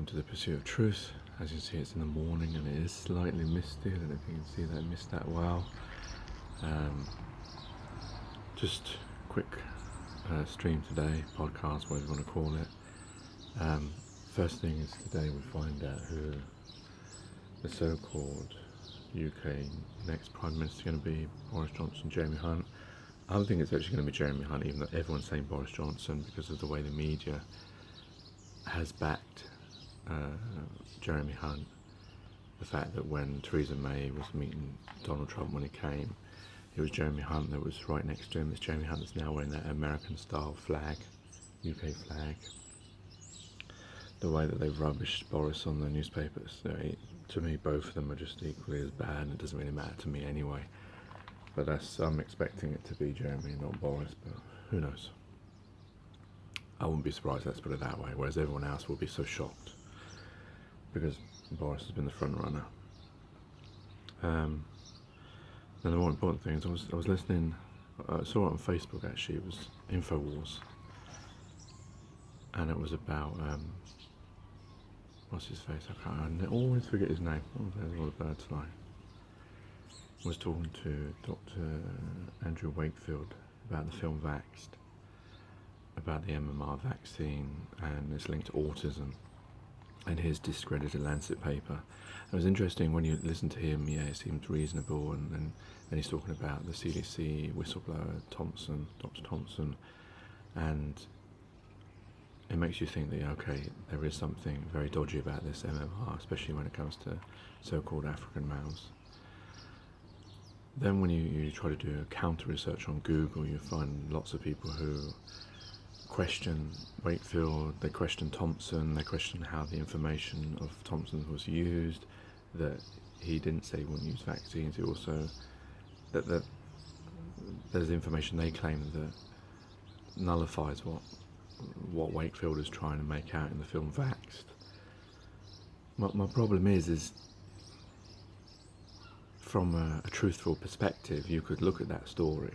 welcome to the pursuit of truth. As you see, it's in the morning and it is slightly misty. I don't know if you can see that mist that well. Just quick stream today, podcast, whatever you want to call it. First thing is today we find out who the so-called UK next Prime Minister is going to be, Boris Johnson, Jeremy Hunt. I don't think it's actually going to be Jeremy Hunt, even though everyone's saying Boris Johnson because of the way the media has backed Jeremy Hunt. The fact that when Theresa May was meeting Donald Trump when he came, it was Jeremy Hunt that was right next to him. It's Jeremy Hunt that's now wearing that American-style flag, UK flag. The way that they've rubbished Boris on the newspapers, to me both of them are just equally as bad, and it doesn't really matter to me anyway. But I'm expecting it to be Jeremy, not Boris, but who knows. I wouldn't be surprised, let's put it that way, whereas everyone else will be so shocked because Boris has been the front runner. Then the more important thing is I was listening, I saw it on Facebook actually, it was InfoWars, and it was about, what's his face, I always forget his name, there's all the birds fly. I was talking to Dr. Andrew Wakefield about the film Vaxxed, about the MMR vaccine and its link to autism and his discredited Lancet paper. It was interesting when you listen to him, it seems reasonable, and then he's talking about the CDC whistleblower Dr. Thompson, and it makes you think that, okay, there is something very dodgy about this MMR, especially when it comes to so-called African males. Then when you try to do a counter research on Google, you find lots of people who question Wakefield, they question Thompson, they question how the information of Thompson was used, that he didn't say he wouldn't use vaccines, he also, that there's information they claim that nullifies what Wakefield is trying to make out in the film Vaxxed. My problem is from a truthful perspective, you could look at that story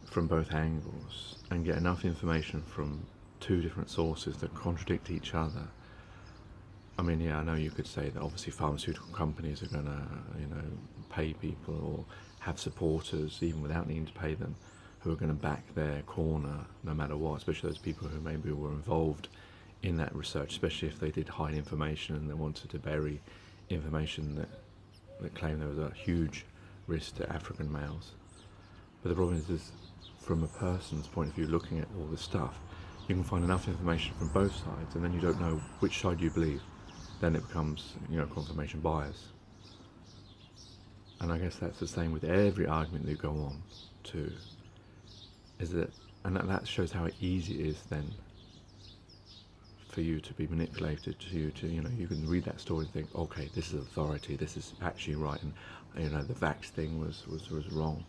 from both angles and get enough information from two different sources that contradict each other. I mean, I know you could say that obviously pharmaceutical companies are going to, pay people or have supporters, even without needing to pay them, who are going to back their corner no matter what, especially those people who maybe were involved in that research, especially if they did hide information and they wanted to bury information that claimed there was a huge risk to African males. But the problem is from a person's point of view, looking at all this stuff, you can find enough information from both sides, and then you don't know which side you believe. Then it becomes, confirmation bias. And I guess that's the same with every argument that you go on to, and that shows how easy it is then for you to be manipulated, you can read that story and think, okay, this is authority, this is actually right, and the vax thing was wrong.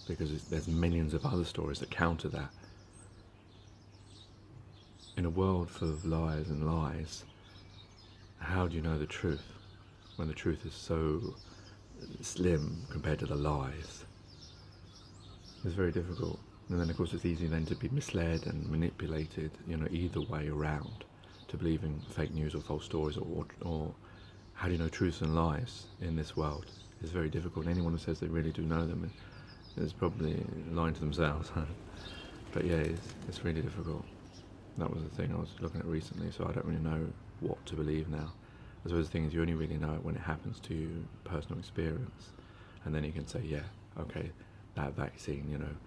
Because there's millions of other stories that counter that. In a world full of lies and lies, how do you know the truth when the truth is so slim compared to the lies? It's very difficult. And then of course it's easy then to be misled and manipulated, either way around, to believe in fake news or false stories, or how do you know truths and lies in this world? It's very difficult. Anyone who says they really do know them is probably lying to themselves. But it's really difficult. That was the thing I was looking at recently, so I don't really know what to believe now. I suppose the thing is, you only really know it when it happens to you, personal experience, and then you can say, okay, that vaccine,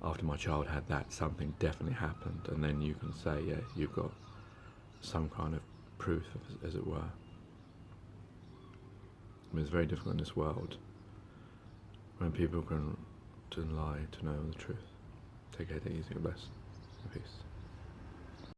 after my child had that, something definitely happened, and then you can say, you've got some kind of proof, as it were. I mean, it's very difficult in this world when people can lie to know the truth. Take care, take it easy, God bless. Peace.